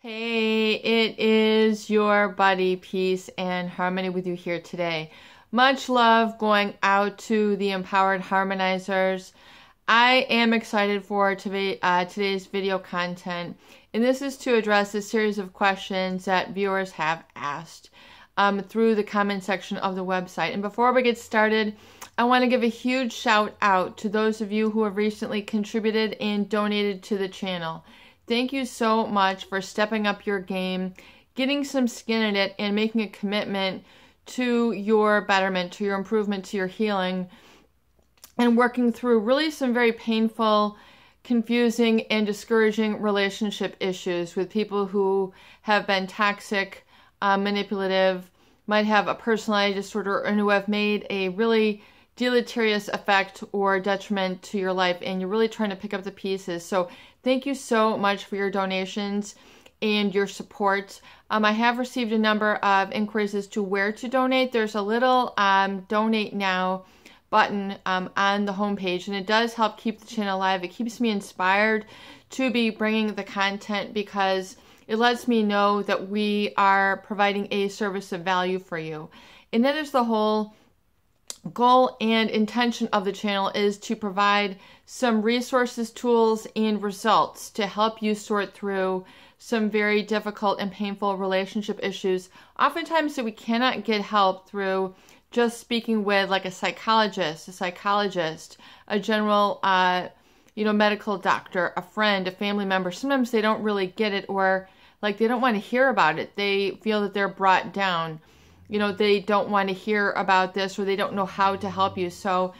Hey, it is your buddy, Peace and Harmony with you here today. Much love going out to the empowered harmonizers. I am excited for today's video content, and this is to address a series of questions that viewers have asked through the comment section of the website. And before we get started, I want to give a huge shout out to those of you who have recently contributed and donated to the channel. Thank you so much for stepping up your game, getting some skin in it, and making a commitment to your betterment, to your improvement, to your healing, and working through really some very painful, confusing, and discouraging relationship issues with people who have been toxic, manipulative, might have a personality disorder, and who have made a really deleterious effect or detriment to your life, and you're really trying to pick up the pieces. So thank you so much for your donations and your support. I have received a number of inquiries as to where to donate. There's a little donate now button on the homepage, and it does help keep the channel alive. It keeps me inspired to be bringing the content because it lets me know that we are providing a service of value for you. And that is the whole goal and intention of the channel, is to provide some resources, tools, and results to help you sort through some very difficult and painful relationship issues. Oftentimes that we cannot get help through just speaking with like a psychologist, a general, medical doctor, a friend, a family member. Sometimes they don't really get it, or like they don't want to hear about it. They feel that they're brought down. They don't want to hear about this, or they don't know how to help you. So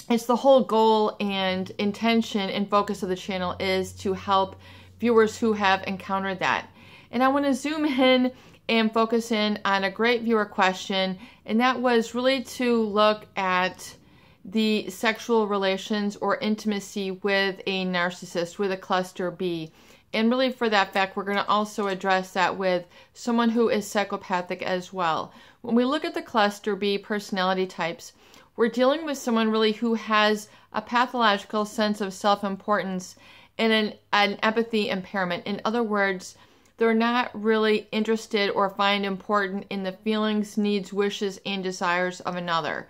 it's the whole goal and intention and focus of the channel is to help viewers who have encountered that. And I want to zoom in and focus in on a great viewer question, and that was really to look at the sexual relations or intimacy with a narcissist, with a cluster B. And really, for that fact, we're going to also address that with someone who is psychopathic as well. When we look at the cluster B personality types, we're dealing with someone really who has a pathological sense of self-importance and an empathy impairment. In other words, they're not really interested or find important in the feelings, needs, wishes, and desires of another.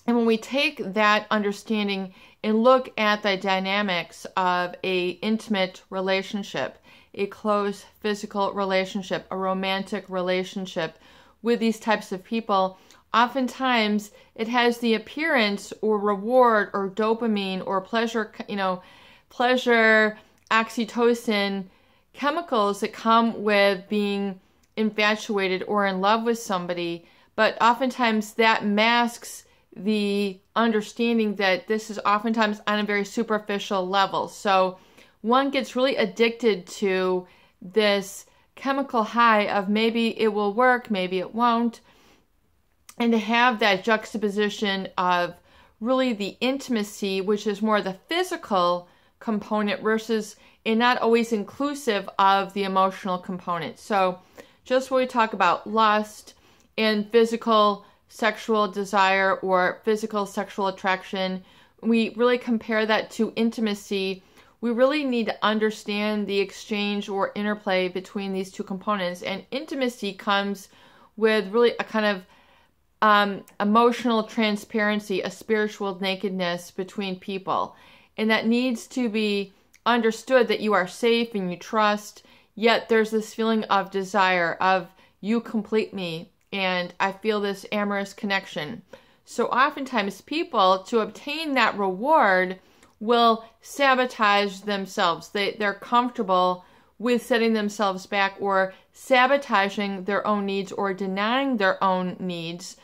And when we take that understanding and look at the dynamics of a intimate relationship, a close physical relationship, a romantic relationship with these types of people, oftentimes it has the appearance or reward or dopamine or pleasure, pleasure, oxytocin, chemicals that come with being infatuated or in love with somebody, but oftentimes that masks the understanding that this is oftentimes on a very superficial level. So one gets really addicted to this chemical high of maybe it will work, maybe it won't. And to have that juxtaposition of really the intimacy, which is more the physical component versus and not always inclusive of the emotional component. So just when we talk about lust and physical sexual desire or physical sexual attraction, we really compare that to intimacy. We really need to understand the exchange or interplay between these two components. And intimacy comes with really a kind of emotional transparency, a spiritual nakedness between people. And that needs to be understood, that you are safe and you trust, yet there's this feeling of desire, of you complete me, and I feel this amorous connection. So oftentimes people, to obtain that reward, will sabotage themselves. They're comfortable with setting themselves back or sabotaging their own needs or denying their own needs,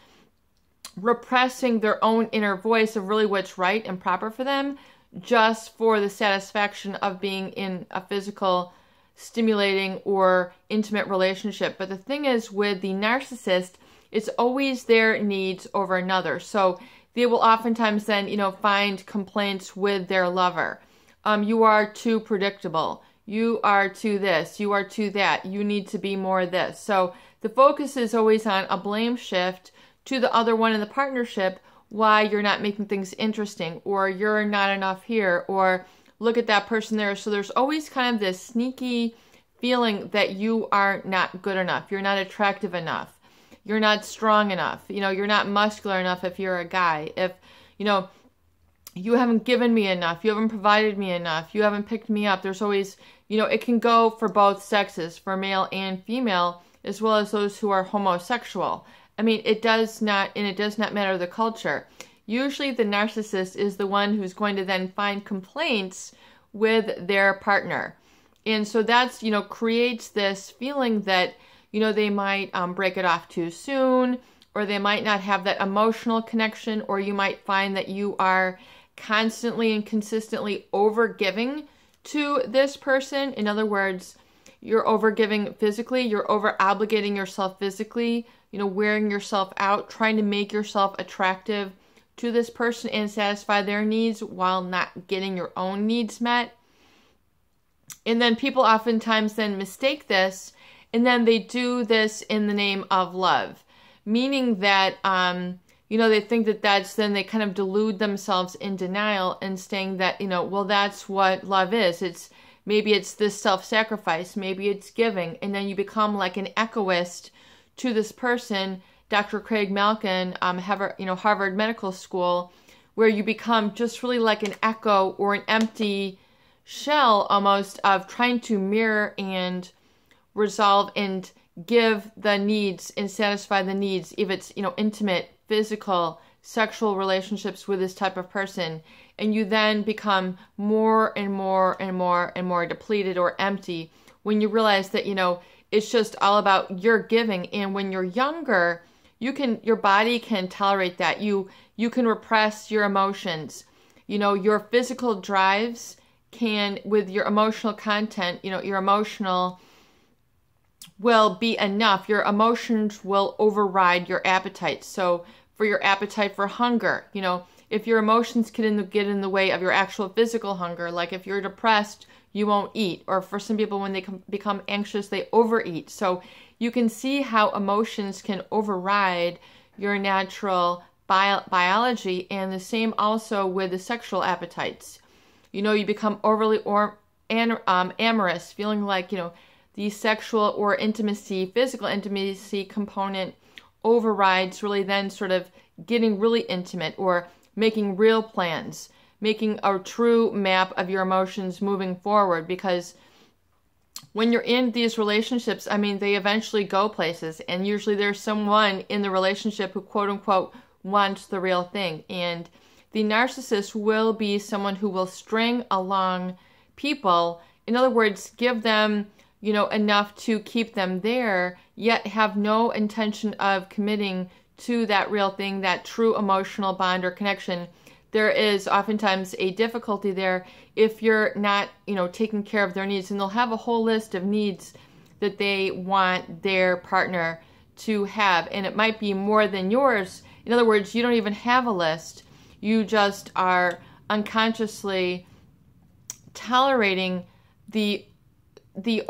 repressing their own inner voice of really what's right and proper for them, just for the satisfaction of being in a physical, stimulating, or intimate relationship. But the thing is, with the narcissist, it's always their needs over another. So they will oftentimes then, find complaints with their lover. You are too predictable. You are too this. You are too that. You need to be more this. So the focus is always on a blame shift to the other one in the partnership, why you're not making things interesting, or you're not enough here, or look at that person there. So there's always kind of this sneaky feeling that you are not good enough, you're not attractive enough, you're not strong enough, you're not muscular enough if you're a guy, if, you haven't given me enough, you haven't provided me enough, you haven't picked me up. There's always, it can go for both sexes, for male and female, as well as those who are homosexual. I mean, it does not matter the culture. Usually the narcissist is the one who's going to then find complaints with their partner. And so that's, creates this feeling that, they might break it off too soon, or they might not have that emotional connection, or you might find that you are constantly and consistently overgiving to this person. In other words, you're overgiving physically, you're over obligating yourself physically, wearing yourself out, trying to make yourself attractive to this person and satisfy their needs while not getting your own needs met. And then people oftentimes then mistake this, and then they do this in the name of love, meaning that, they think that then they kind of delude themselves in denial and saying that, well, that's what love is. Maybe it's this self-sacrifice, maybe it's giving, and then you become like an echoist to this person. Dr. Craig Malkin, Harvard Medical School, where you become just really like an echo or an empty shell almost of trying to mirror and resolve and give the needs and satisfy the needs, if it's, intimate, physical, sexual relationships with this type of person. And you then become more and more and more and more depleted or empty when you realize that, it's just all about your giving. And when you're younger, your body can tolerate that. You can repress your emotions. Your physical drives can, with your emotional content, your emotional will be enough. Your emotions will override your appetite. So for your appetite for hunger, if your emotions get in the way of your actual physical hunger, like if you're depressed, you won't eat. Or for some people, when they become anxious, they overeat. So you can see how emotions can override your natural biology, and the same also with the sexual appetites. You become overly amorous, feeling like, the sexual or physical intimacy component overrides really then sort of getting really intimate or making real plans, making a true map of your emotions moving forward. Because when you're in these relationships, they eventually go places, and usually there's someone in the relationship who quote unquote wants the real thing. And the narcissist will be someone who will string along people. In other words, give them enough to keep them there, yet have no intention of committing to that real thing, that true emotional bond or connection. There is oftentimes a difficulty there if you're not, taking care of their needs, and they'll have a whole list of needs that they want their partner to have, and it might be more than yours. In other words, you don't even have a list. You just are unconsciously tolerating the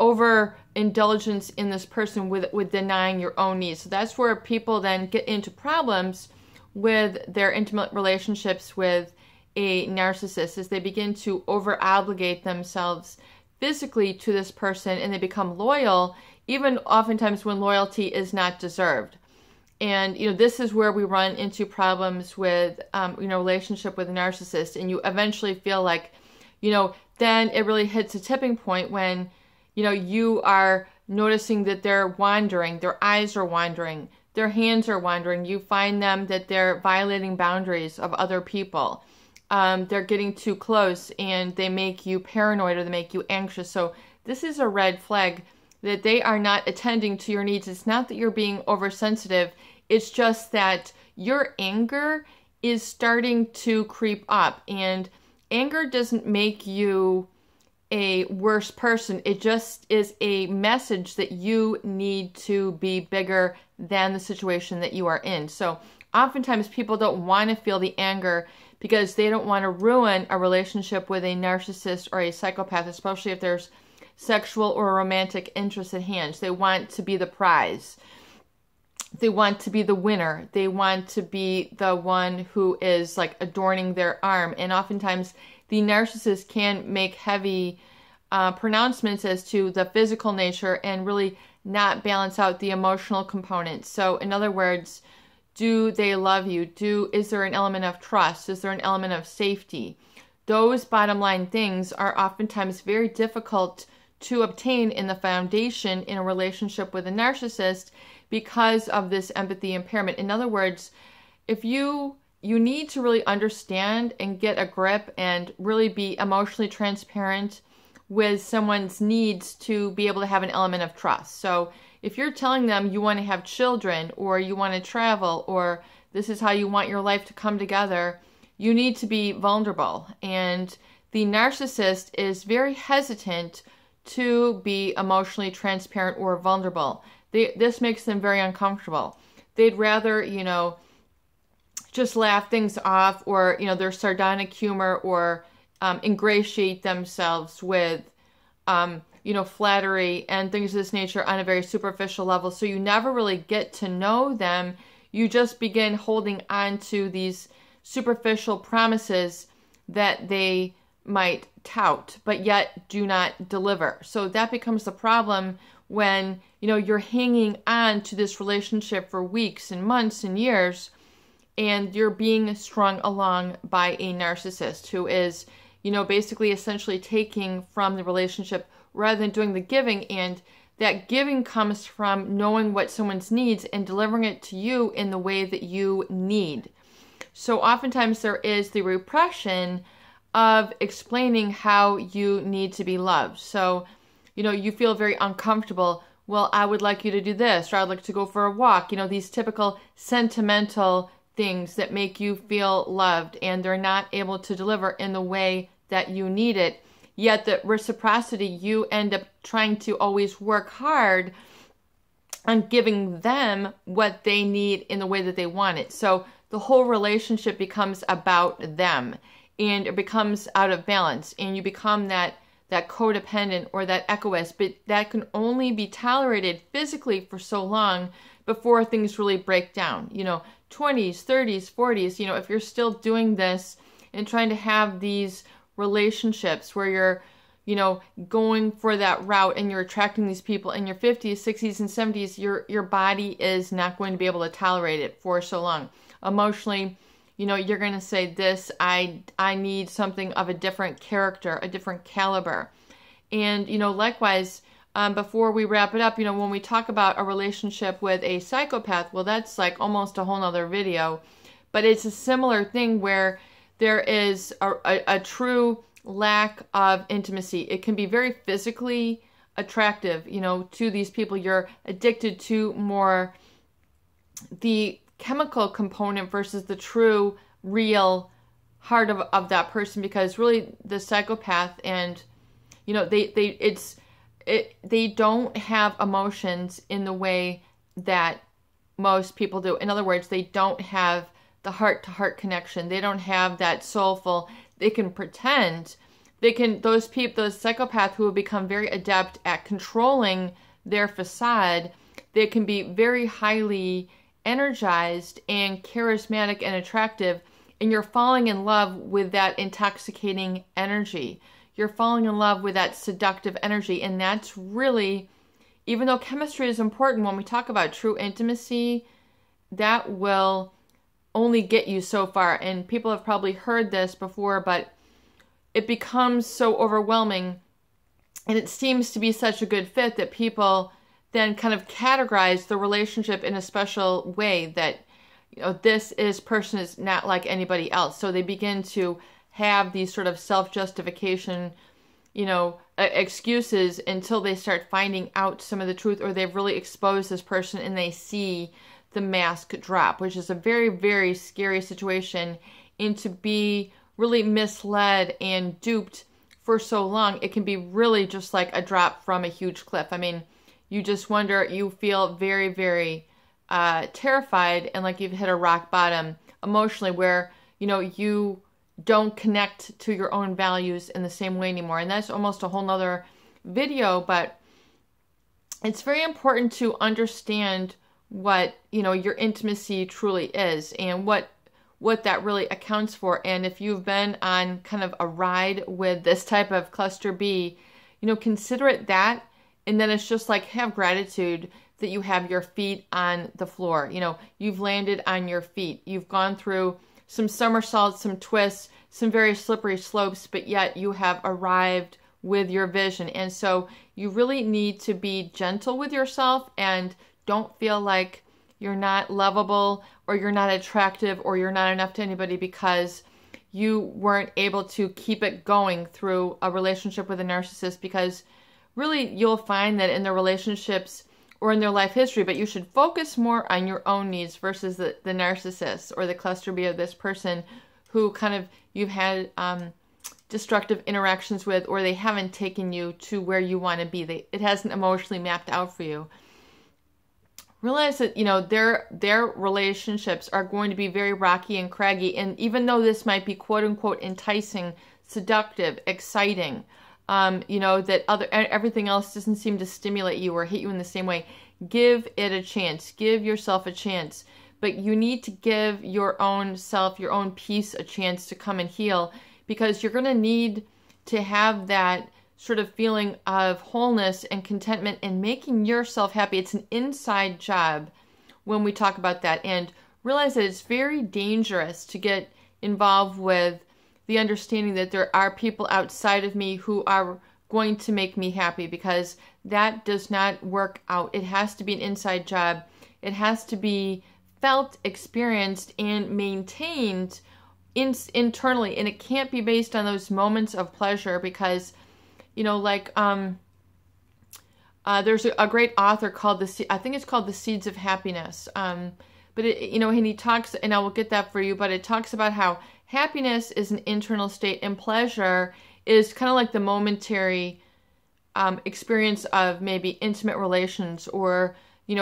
overindulgence in this person with denying your own needs. So that's where people then get into problems with their intimate relationships with a narcissist, as they begin to over-obligate themselves physically to this person, and they become loyal, even oftentimes when loyalty is not deserved. And, this is where we run into problems with, relationship with a narcissist, and you eventually feel like, then it really hits a tipping point when you are noticing that they're wandering, their eyes are wandering, their hands are wandering. You find them that they're violating boundaries of other people. They're getting too close, and they make you paranoid, or they make you anxious. So this is a red flag that they are not attending to your needs. It's not that you're being oversensitive. It's just that your anger is starting to creep up, and anger doesn't make you a worse person. It just is a message that you need to be bigger than the situation that you are in. So oftentimes people don't want to feel the anger because they don't want to ruin a relationship with a narcissist or a psychopath, especially if there's sexual or romantic interest at hand. They want to be the prize. They want to be the winner. They want to be the one who is like adorning their arm. And oftentimes the narcissist can make heavy pronouncements as to the physical nature and really not balance out the emotional components. So in other words, do they love you? Is there an element of trust? Is there an element of safety? Those bottom line things are oftentimes very difficult to obtain in the foundation in a relationship with a narcissist because of this empathy impairment. In other words, if you need to really understand and get a grip and really be emotionally transparent with someone's needs to be able to have an element of trust. So if you're telling them you want to have children or you want to travel or this is how you want your life to come together, you need to be vulnerable. And the narcissist is very hesitant to be emotionally transparent or vulnerable. This makes them very uncomfortable. They'd rather, just laugh things off or, their sardonic humor or ingratiate themselves with, flattery and things of this nature on a very superficial level. So you never really get to know them. You just begin holding on to these superficial promises that they might tout, but yet do not deliver. So that becomes the problem when, you're hanging on to this relationship for weeks and months and years, and you're being strung along by a narcissist who is, basically essentially taking from the relationship rather than doing the giving. And that giving comes from knowing what someone's needs and delivering it to you in the way that you need. So oftentimes there is the repression of explaining how you need to be loved. So, you feel very uncomfortable. Well, I would like you to do this, or I'd like to go for a walk. These typical sentimental things that make you feel loved, and they're not able to deliver in the way that you need it. Yet the reciprocity, you end up trying to always work hard on giving them what they need in the way that they want it. So the whole relationship becomes about them, and it becomes out of balance, and you become that codependent or that egoist, but that can only be tolerated physically for so long before things really break down. 20s, 30s, 40s, if you're still doing this and trying to have these relationships where you're, going for that route and you're attracting these people in your 50s, 60s, and 70s, your body is not going to be able to tolerate it for so long. Emotionally, you're going to say this, I need something of a different character, a different caliber. And, likewise, before we wrap it up, when we talk about a relationship with a psychopath, well, that's like almost a whole nother video, but it's a similar thing where there is a true lack of intimacy. It can be very physically attractive, to these people. You're addicted to more the chemical component versus the true, real heart of that person, because really the psychopath and, they don't have emotions in the way that most people do. In other words, they don't have the heart-to-heart connection. They don't have that soulful. They can pretend. Those psychopaths who have become very adept at controlling their facade, they can be very highly energized and charismatic and attractive, and you're falling in love with that intoxicating energy. You're falling in love with that seductive energy, and that's really, even though chemistry is important when we talk about true intimacy, that will only get you so far. And people have probably heard this before, but it becomes so overwhelming, and it seems to be such a good fit that people then kind of categorize the relationship in a special way that, this person is not like anybody else. So they begin to have these sort of self-justification, excuses until they start finding out some of the truth, or they've really exposed this person and they see the mask drop, which is a very, very scary situation. And to be really misled and duped for so long, it can be really just like a drop from a huge cliff. I mean, you just wonder, you feel very, very terrified and like you've hit a rock bottom emotionally where, you don't connect to your own values in the same way anymore. And that's almost a whole nother video, but it's very important to understand what, your intimacy truly is and what that really accounts for. And if you've been on kind of a ride with this type of cluster B, consider it that. And then it's just like, have gratitude that you have your feet on the floor. You've landed on your feet. You've gone through some somersaults, some twists, some very slippery slopes, but yet you have arrived with your vision. And so you really need to be gentle with yourself and don't feel like you're not lovable or you're not attractive or you're not enough to anybody because you weren't able to keep it going through a relationship with a narcissist, because really you'll find that in their relationships or in their life history, but you should focus more on your own needs versus the narcissist or the cluster B of this person who kind of you've had destructive interactions with, or they haven't taken you to where you want to be. It hasn't emotionally mapped out for you. Realize that, their relationships are going to be very rocky and craggy. And even though this might be quote unquote enticing, seductive, exciting, that everything else doesn't seem to stimulate you or hit you in the same way, give it a chance. Give yourself a chance. But you need to give your own self, your own peace a chance to come and heal, because you're going to need to have that sort of feeling of wholeness and contentment and making yourself happy. It's an inside job when we talk about that. And realize that it's very dangerous to get involved with the understanding that there are people outside of me who are going to make me happy, because that does not work out. It has to be an inside job. It has to be felt, experienced, and maintained internally. And it can't be based on those moments of pleasure, because there's a great author called I think it's called The Seeds of Happiness. But and he talks, and I will get that for you, but it talks about how happiness is an internal state and pleasure is kind of like the momentary experience of maybe intimate relations or,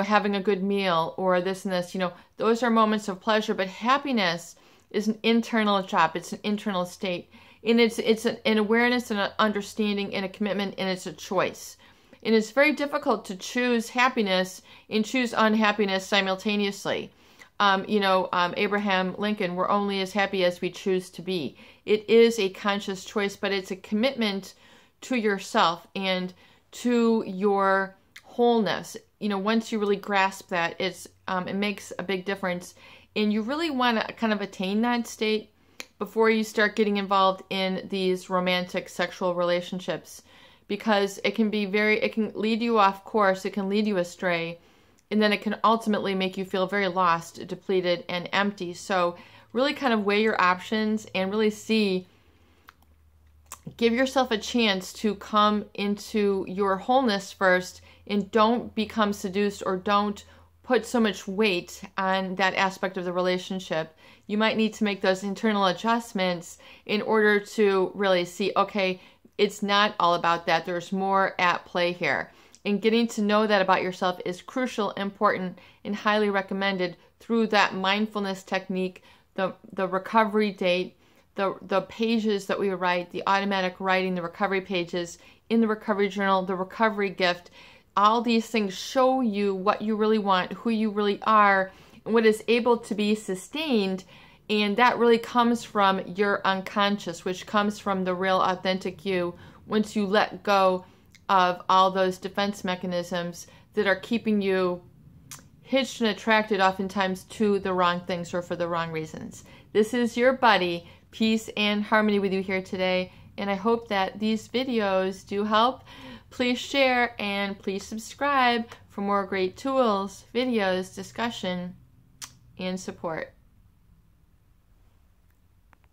having a good meal or this and this, those are moments of pleasure, but happiness is an internal job. It's an internal state. And it's an awareness and an understanding and a commitment, and it's a choice. And it's very difficult to choose happiness and choose unhappiness simultaneously. Abraham Lincoln, we're only as happy as we choose to be. It is a conscious choice, but it's a commitment to yourself and to your wholeness. Once you really grasp that, it makes a big difference. And you really want to kind of attain that state before you start getting involved in these romantic sexual relationships, because it can lead you off course, it can lead you astray, and then it can ultimately make you feel very lost, depleted, and empty. So really kind of weigh your options and really give yourself a chance to come into your wholeness first, and don't become seduced or don't put so much weight on that aspect of the relationship. You might need to make those internal adjustments in order to really see, okay, it's not all about that. There's more at play here. And getting to know that about yourself is crucial, important, and highly recommended through that mindfulness technique, the recovery date, the pages that we write, the automatic writing, the recovery pages in the recovery journal, the recovery gift. All these things show you what you really want, who you really are, and what is able to be sustained. And that really comes from your unconscious, which comes from the real authentic you, once you let go of all those defense mechanisms that are keeping you hitched and attracted oftentimes to the wrong things or for the wrong reasons. This is your buddy, Peace and Harmony, with you here today. And I hope that these videos do help. Please share and please subscribe for more great tools, videos, discussion, and support.